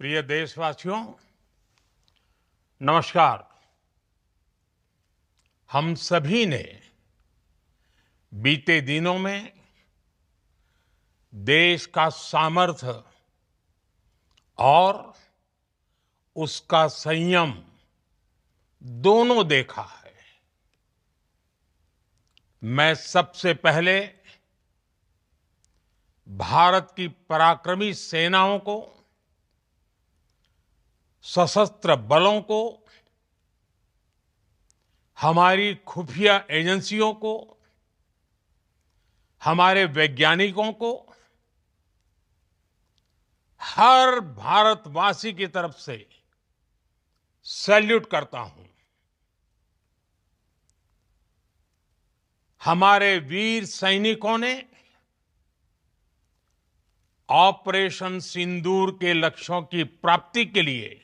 प्रिय देशवासियों, नमस्कार। हम सभी ने बीते दिनों में देश का सामर्थ्य और उसका संयम दोनों देखा है। मैं सबसे पहले भारत की पराक्रमी सेनाओं को, सशस्त्र बलों को, हमारी खुफिया एजेंसियों को, हमारे वैज्ञानिकों को, हर भारतवासी की तरफ से सैल्यूट करता हूं। हमारे वीर सैनिकों ने ऑपरेशन सिंदूर के लक्ष्यों की प्राप्ति के लिए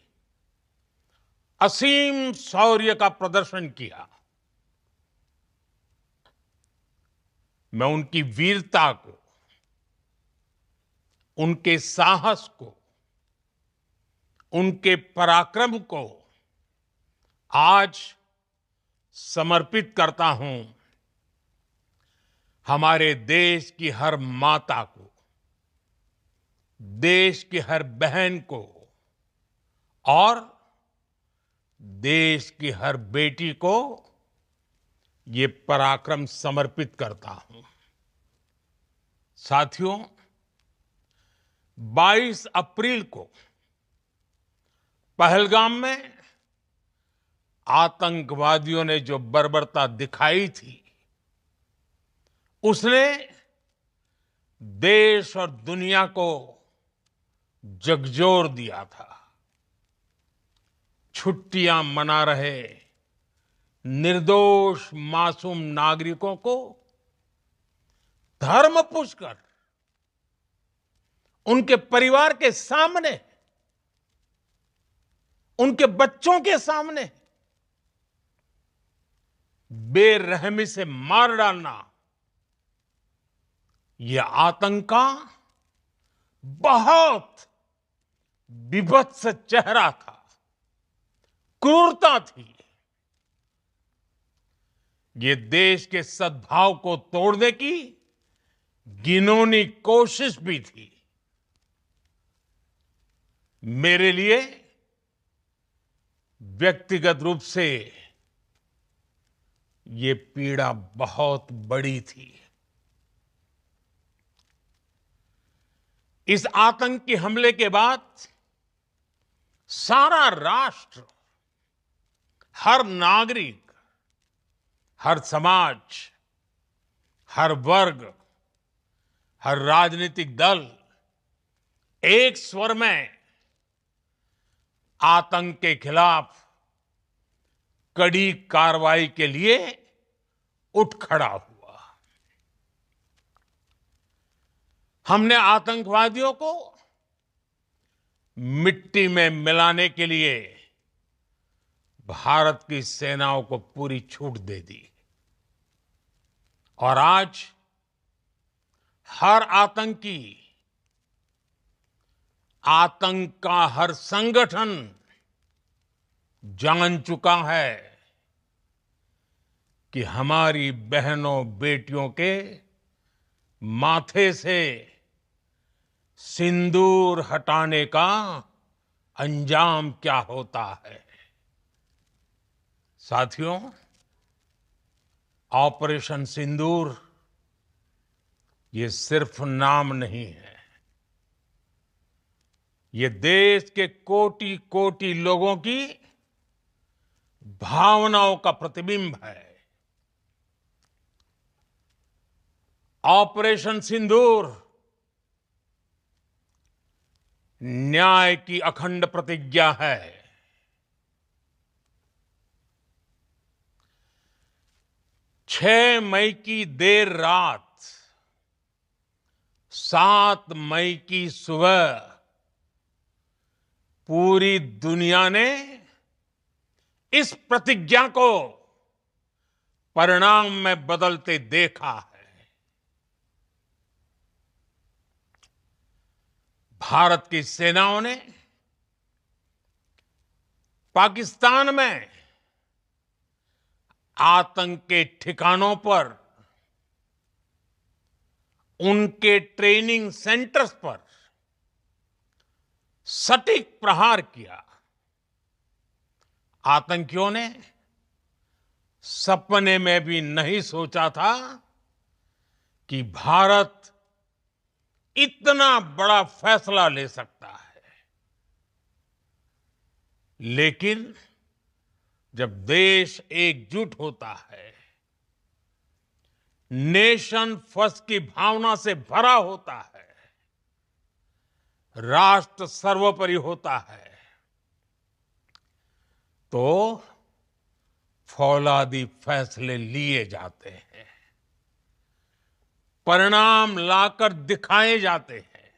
असीम शौर्य का प्रदर्शन किया। मैं उनकी वीरता को, उनके साहस को, उनके पराक्रम को आज समर्पित करता हूं हमारे देश की हर माता को, देश की हर बहन को और देश की हर बेटी को ये पराक्रम समर्पित करता हूं। साथियों, 22 अप्रैल को पहलगाम में आतंकवादियों ने जो बर्बरता दिखाई थी, उसने देश और दुनिया को झकझोर दिया था। छुट्टियां मना रहे निर्दोष मासूम नागरिकों को धर्म पूछकर उनके परिवार के सामने, उनके बच्चों के सामने बेरहमी से मार डालना, यह आतंक का बहुत विभत्स चेहरा था, क्रूरता थी। ये देश के सद्भाव को तोड़ने की घिनौनी कोशिश भी थी। मेरे लिए व्यक्तिगत रूप से ये पीड़ा बहुत बड़ी थी। इस आतंकी हमले के बाद सारा राष्ट्र, हर नागरिक, हर समाज, हर वर्ग, हर राजनीतिक दल एक स्वर में आतंक के खिलाफ कड़ी कार्रवाई के लिए उठ खड़ा हुआ। हमने आतंकवादियों को मिट्टी में मिलाने के लिए भारत की सेनाओं को पूरी छूट दे दी और आज हर आतंकी, आतंक का हर संगठन जान चुका है कि हमारी बहनों बेटियों के माथे से सिंदूर हटाने का अंजाम क्या होता है। साथियों, ऑपरेशन सिंदूर ये सिर्फ नाम नहीं है, ये देश के कोटि कोटि लोगों की भावनाओं का प्रतिबिंब है। ऑपरेशन सिंदूर न्याय की अखंड प्रतिज्ञा है। 6 मई की देर रात, 7 मई की सुबह पूरी दुनिया ने इस प्रतिज्ञा को परिणाम में बदलते देखा है। भारत की सेनाओं ने पाकिस्तान में आतंक के ठिकानों पर, उनके ट्रेनिंग सेंटर्स पर सटीक प्रहार किया। आतंकियों ने सपने में भी नहीं सोचा था कि भारत इतना बड़ा फैसला ले सकता है। लेकिन जब देश एकजुट होता है, नेशन फर्स्ट की भावना से भरा होता है, राष्ट्र सर्वोपरि होता है, तो फौलादी फैसले लिए जाते हैं, परिणाम लाकर दिखाए जाते हैं।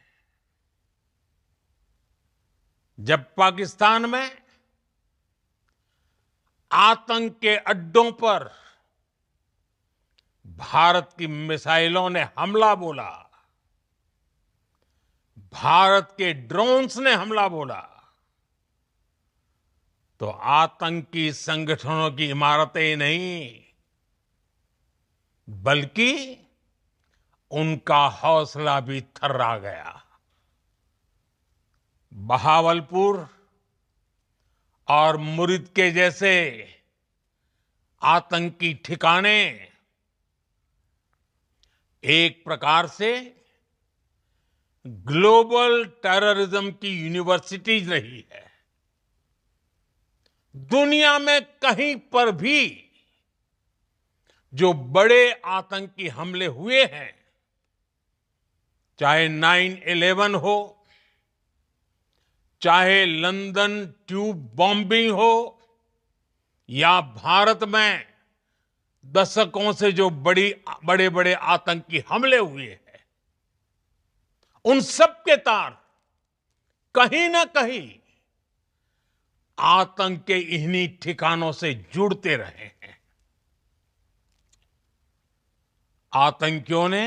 जब पाकिस्तान में आतंक के अड्डों पर भारत की मिसाइलों ने हमला बोला, भारत के ड्रोन्स ने हमला बोला, तो आतंकी संगठनों की इमारतें नहीं, बल्कि उनका हौसला भी थर्रा गया। बहावलपुर और मुरिद के जैसे आतंकी ठिकाने एक प्रकार से ग्लोबल टेररिज्म की यूनिवर्सिटीज रही है। दुनिया में कहीं पर भी जो बड़े आतंकी हमले हुए हैं, चाहे 9/11 हो, चाहे लंदन ट्यूब बॉम्बिंग हो, या भारत में दशकों से जो बड़े बड़े आतंकी हमले हुए हैं, उन सब के तार कहीं ना कहीं आतंक के इन्हीं ठिकानों से जुड़ते रहे हैं। आतंकियों ने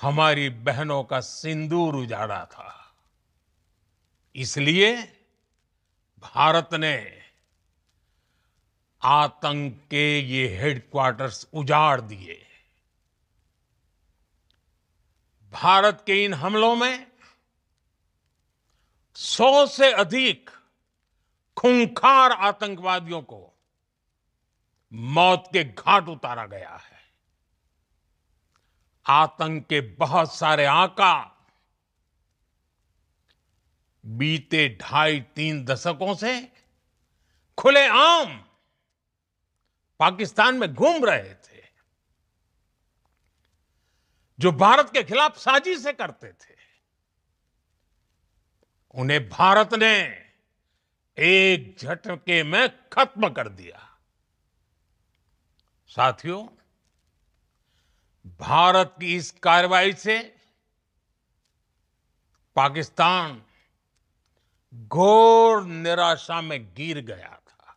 हमारी बहनों का सिंदूर उजाड़ा था, इसलिए भारत ने आतंक के ये हेडक्वार्टर्स उजाड़ दिए। भारत के इन हमलों में 100 से अधिक खूंखार आतंकवादियों को मौत के घाट उतारा गया है। आतंक के बहुत सारे आका बीते 2.5-3 दशकों से खुलेआम पाकिस्तान में घूम रहे थे, जो भारत के खिलाफ साजिशें करते थे। उन्हें भारत ने एक झटके में खत्म कर दिया। साथियों, भारत की इस कार्रवाई से पाकिस्तान घोर निराशा में गिर गया था,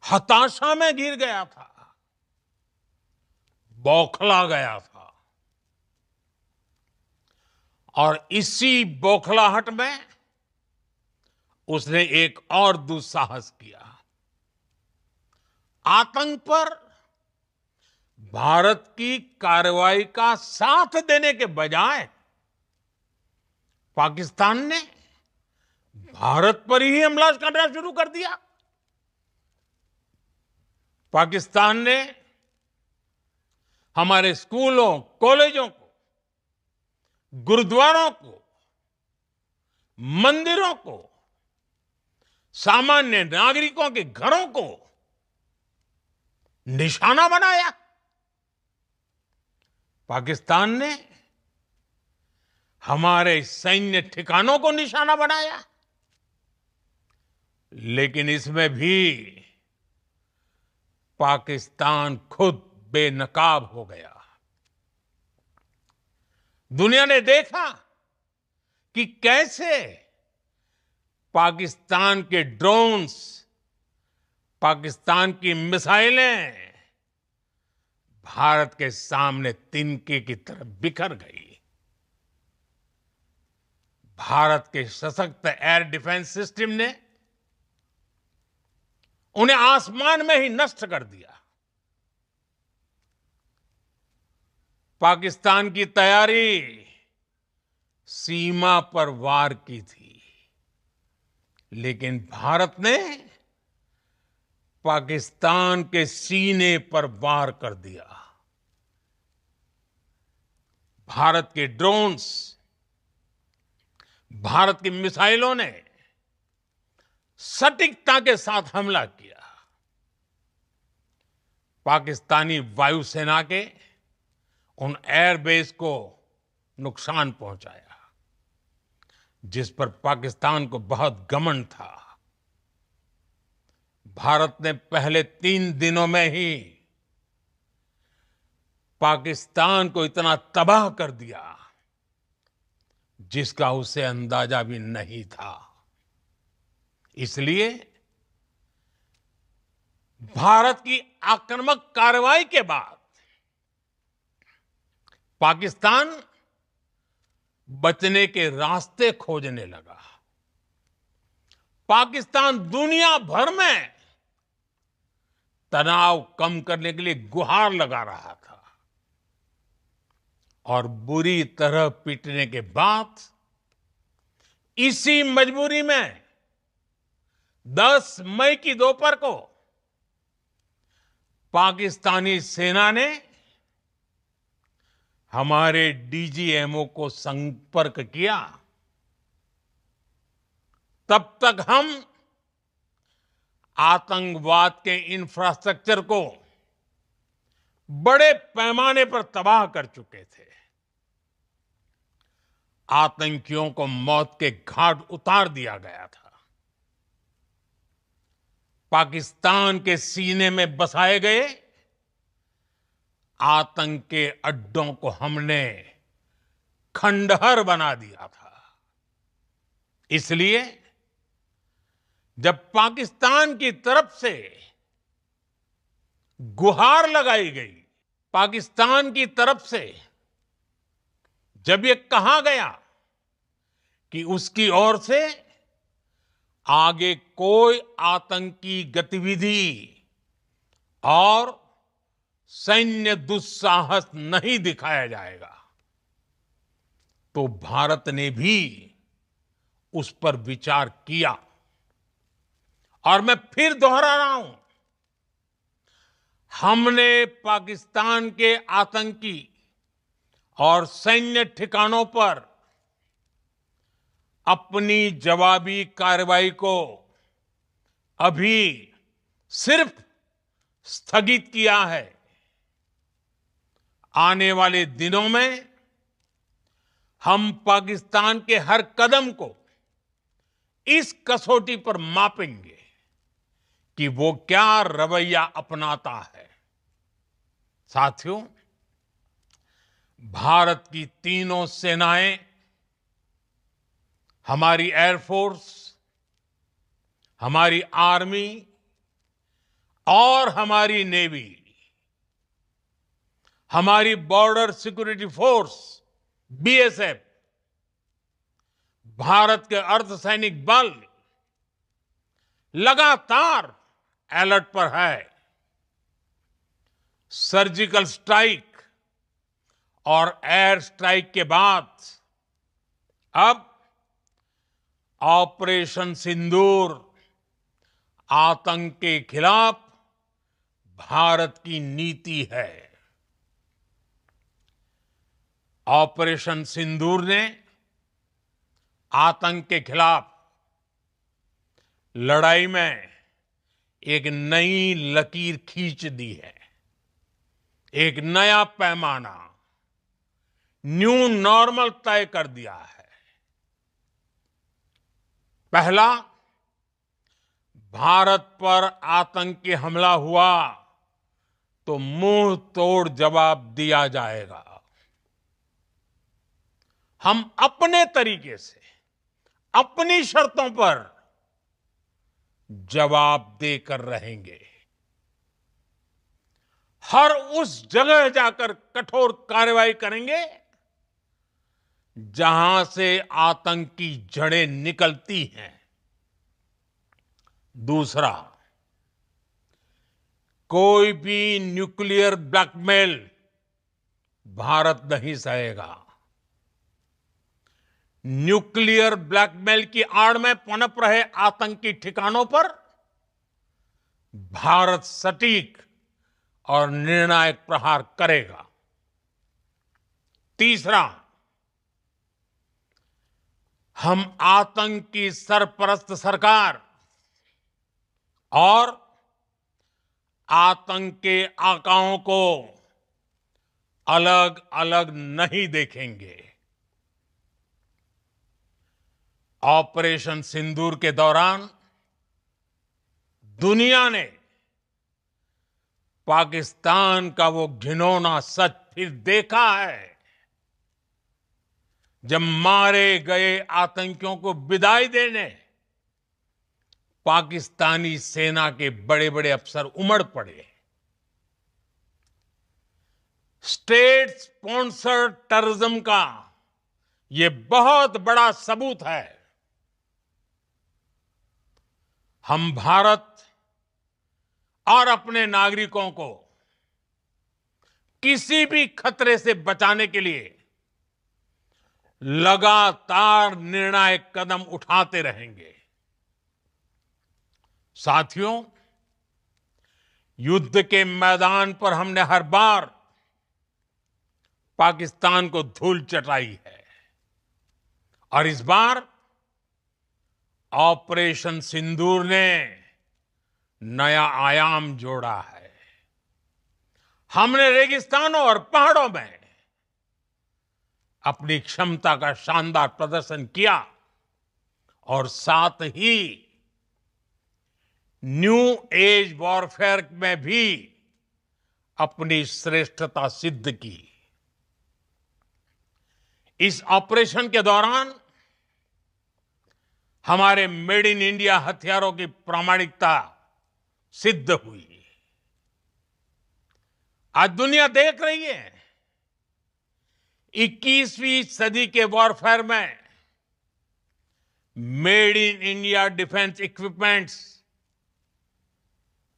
हताशा में गिर गया था, बौखला गया था। और इसी बौखलाहट में उसने एक और दुस्साहस किया। आतंक पर भारत की कार्रवाई का साथ देने के बजाय पाकिस्तान ने भारत पर ही हमला करना शुरू कर दिया। पाकिस्तान ने हमारे स्कूलों, कॉलेजों को, गुरुद्वारों को, मंदिरों को, सामान्य नागरिकों के घरों को निशाना बनाया। पाकिस्तान ने हमारे सैन्य ठिकानों को निशाना बनाया। लेकिन इसमें भी पाकिस्तान खुद बेनकाब हो गया। दुनिया ने देखा कि कैसे पाकिस्तान के ड्रोन्स, पाकिस्तान की मिसाइलें भारत के सामने तिनके की तरह बिखर गई। भारत के सशक्त एयर डिफेंस सिस्टम ने उन्हें आसमान में ही नष्ट कर दिया। पाकिस्तान की तैयारी सीमा पर वार की थी, लेकिन भारत ने पाकिस्तान के सीने पर वार कर दिया। भारत के ड्रोन्स, भारत की मिसाइलों ने सटीकता के साथ हमला किया। पाकिस्तानी वायुसेना के उन एयरबेस को नुकसान पहुंचाया, जिस पर पाकिस्तान को बहुत घमंड था। भारत ने पहले 3 दिनों में ही पाकिस्तान को इतना तबाह कर दिया जिसका उसे अंदाजा भी नहीं था। इसलिए भारत की आक्रामक कार्रवाई के बाद पाकिस्तान बचने के रास्ते खोजने लगा। पाकिस्तान दुनिया भर में तनाव कम करने के लिए गुहार लगा रहा था और बुरी तरह पीटने के बाद इसी मजबूरी में 10 मई की दोपहर को पाकिस्तानी सेना ने हमारे डीजीएमओ को संपर्क किया। तब तक हम आतंकवाद के इंफ्रास्ट्रक्चर को बड़े पैमाने पर तबाह कर चुके थे। आतंकियों को मौत के घाट उतार दिया गया था। पाकिस्तान के सीने में बसाए गए आतंक के अड्डों को हमने खंडहर बना दिया था। इसलिए जब पाकिस्तान की तरफ से गुहार लगाई गई, पाकिस्तान की तरफ से जब ये कहा गया कि उसकी ओर से आगे कोई आतंकी गतिविधि और सैन्य दुस्साहस नहीं दिखाया जाएगा, तो भारत ने भी उस पर विचार किया। और मैं फिर दोहरा रहा हूं, हमने पाकिस्तान के आतंकी और सैन्य ठिकानों पर अपनी जवाबी कार्रवाई को अभी सिर्फ स्थगित किया है। आने वाले दिनों में हम पाकिस्तान के हर कदम को इस कसौटी पर मापेंगे कि वो क्या रवैया अपनाता है। साथियों, भारत की तीनों सेनाएं, हमारी एयरफोर्स, हमारी आर्मी और हमारी नेवी, हमारी border security force BSF, Bharat के अर्धसैनिक बल लगातार अलर्ट पर है। सर्जिकल स्ट्राइक और एयर स्ट्राइक के बाद अब ऑपरेशन सिंदूर आतंक के खिलाफ भारत की नीति है। ऑपरेशन सिंदूर ने आतंक के खिलाफ लड़ाई में एक नई लकीर खींच दी है, एक नया पैमाना, न्यू नॉर्मल तय कर दिया है। पहला, भारत पर आतंकी हमला हुआ तो मुंह तोड़ जवाब दिया जाएगा। हम अपने तरीके से, अपनी शर्तों पर जवाब देकर रहेंगे। हर उस जगह जाकर कठोर कार्रवाई करेंगे जहां से आतंक की जड़ें निकलती हैं। दूसरा, कोई भी न्यूक्लियर ब्लैकमेल भारत नहीं सहेगा। न्यूक्लियर ब्लैकमेल की आड़ में पनप रहे आतंकी ठिकानों पर भारत सटीक और निर्णायक प्रहार करेगा। तीसरा, हम आतंक की सरपरस्त सरकार और आतंक के आकाओं को अलग अलग नहीं देखेंगे। ऑपरेशन सिंदूर के दौरान दुनिया ने पाकिस्तान का वो घिनौना सच फिर देखा है, जब मारे गए आतंकियों को विदाई देने पाकिस्तानी सेना के बड़े बड़े अफसर उमड़ पड़े। स्टेट स्पॉन्सर्ड टेररिज्म का ये बहुत बड़ा सबूत है। हम भारत और अपने नागरिकों को किसी भी खतरे से बचाने के लिए लगातार निर्णायक कदम उठाते रहेंगे। साथियों, युद्ध के मैदान पर हमने हर बार पाकिस्तान को धूल चटाई है और इस बार ऑपरेशन सिंदूर ने नया आयाम जोड़ा है। हमने रेगिस्तानों और पहाड़ों में अपनी क्षमता का शानदार प्रदर्शन किया और साथ ही न्यू एज वॉरफेयर में भी अपनी श्रेष्ठता सिद्ध की। इस ऑपरेशन के दौरान हमारे मेड इन इंडिया हथियारों की प्रामाणिकता सिद्ध हुई। आज दुनिया देख रही है 21वीं सदी के वॉरफेयर में made in India defence equipments,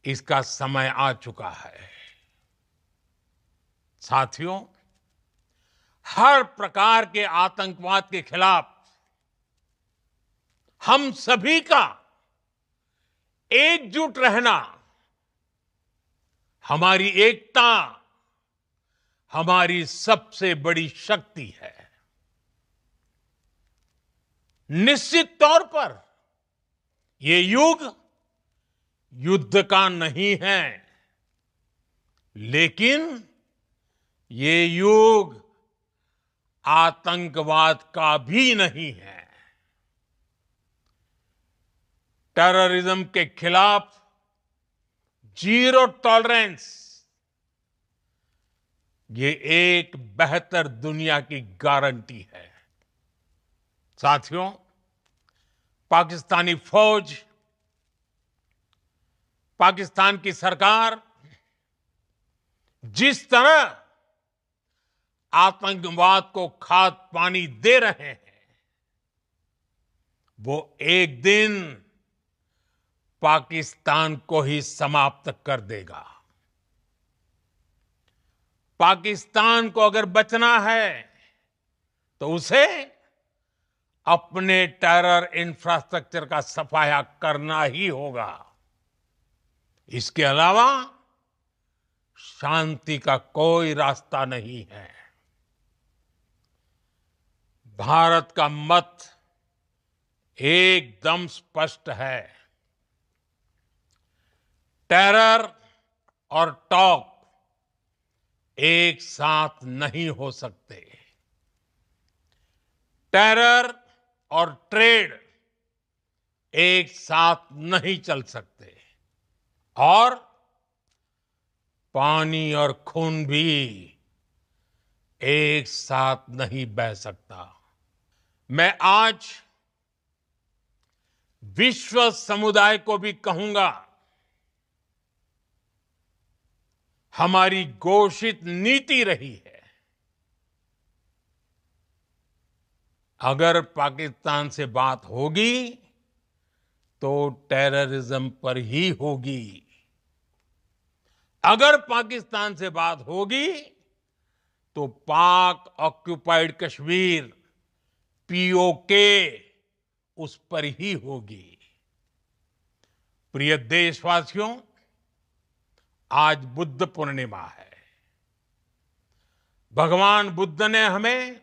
इसका समय आ चुका है। साथियों, हर प्रकार के आतंकवाद के खिलाफ हम सभी का एकजुट रहना, हमारी एकता हमारी सबसे बड़ी शक्ति है। निश्चित तौर पर ये युग युद्ध का नहीं है, लेकिन ये युग आतंकवाद का भी नहीं है। टेररिज्म के खिलाफ जीरो टॉलरेंस, ये एक बेहतर दुनिया की गारंटी है। साथियों, पाकिस्तानी फौज, पाकिस्तान की सरकार जिस तरह आतंकवाद को खाद पानी दे रहे हैं, वो एक दिन पाकिस्तान को ही समाप्त कर देगा। पाकिस्तान को अगर बचना है तो उसे अपने टेरर इंफ्रास्ट्रक्चर का सफाया करना ही होगा। इसके अलावा शांति का कोई रास्ता नहीं है। भारत का मत एकदम स्पष्ट है। टेरर और टॉक एक साथ नहीं हो सकते। टेरर और ट्रेड एक साथ नहीं चल सकते और पानी और खून भी एक साथ नहीं बह सकता। मैं आज विश्व समुदाय को भी कहूंगा, हमारी घोषित नीति रही है अगर पाकिस्तान से बात होगी तो टेररिज्म पर ही होगी। अगर पाकिस्तान से बात होगी तो पाक ऑक्युपाइड कश्मीर पीओके उस पर ही होगी। प्रिय देशवासियों, आज बुद्ध पूर्णिमा है। भगवान बुद्ध ने हमें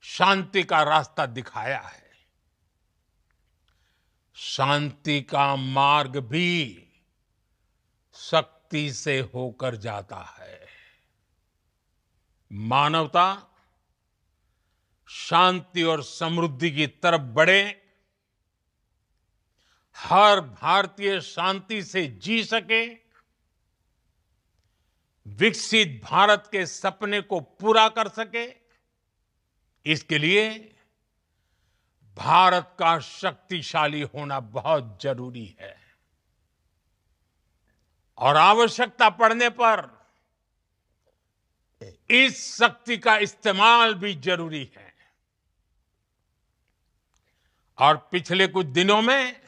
शांति का रास्ता दिखाया है। शांति का मार्ग भी शक्ति से होकर जाता है। मानवता शांति और समृद्धि की तरफ बढ़े, हर भारतीय शांति से जी सके, विकसित भारत के सपने को पूरा कर सके, इसके लिए भारत का शक्तिशाली होना बहुत जरूरी है। और आवश्यकता पड़ने पर इस शक्ति का इस्तेमाल भी जरूरी है। और पिछले कुछ दिनों में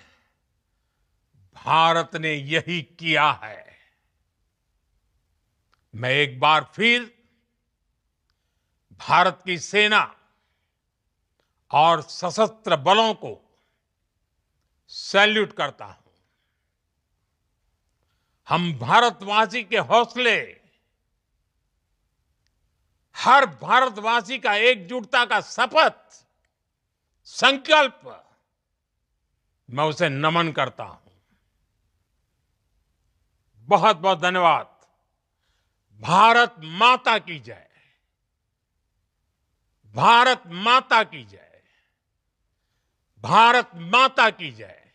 भारत ने यही किया है। मैं एक बार फिर भारत की सेना और सशस्त्र बलों को सैल्यूट करता हूं। हम भारतवासी के हौसले, हर भारतवासी का एकजुटता का शपथ, संकल्प, मैं उसे नमन करता हूं। बहुत बहुत धन्यवाद। भारत माता की जय। भारत माता की जय। भारत माता की जय।